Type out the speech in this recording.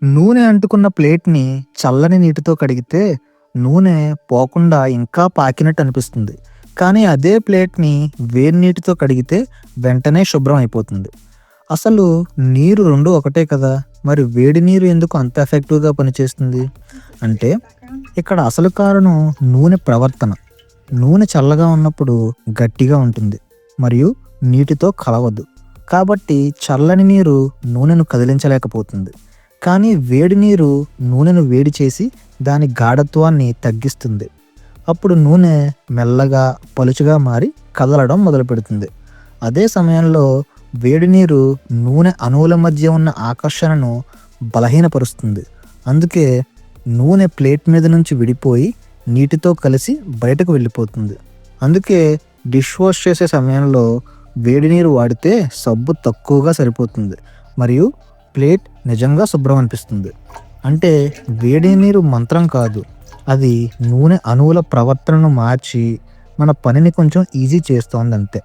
నూనె అంటుకున్న ప్లేట్‌ని చల్లని నీటితో కడిగితే నూనె పోకుండా ఇంకా పాకినట్టు అనిపిస్తుంది. కానీ అదే ప్లేట్‌ని వేడి నీటితో కడిగితే వెంటనే శుభ్రం అయిపోతుంది. అసలు నీరు 2 ఒకటే కదా! మరి వేడి నీరు ఎందుకు అంత ఎఫెక్టివ్‌గా పనిచేస్తుంది? అంటే ఇక్కడ అసలు కారణం నూనె ప్రవర్తన. నూనె చల్లగా ఉన్నప్పుడు గట్టిగా ఉంటుంది మరియు నీటితో కలవదు. కాబట్టి చల్లని నీరు నూనెను కదిలించలేకపోతుంది. కానీ వేడి నీరు నూనెను వేడి చేసి దాని గాఢత్వాన్ని తగ్గిస్తుంది. అప్పుడు నూనె మెల్లగా, పలుచగా మారి కదలడం మొదలుపెడుతుంది. అదే సమయంలో వేడి నీరు నూనె అణువుల మధ్య ఉన్న ఆకర్షణను బలహీనపరుస్తుంది. అందుకే నూనె ప్లేట్ మీద నుంచి విడిపోయి నీటితో కలిసి బయటకు వెళ్ళిపోతుంది. అందుకే డిష్ వాష్ చేసే సమయంలో వేడి నీరు వాడితే సబ్బు తక్కువగా సరిపోతుంది మరియు ప్లేట్ నిజంగా శుభ్రం అనిపిస్తుంది. అంటే వేడి నీరు మంత్రం కాదు. అది నూనె అణువుల ప్రవర్తనను మార్చి మన పనిని కొంచెం ఈజీ చేస్తోందంతే.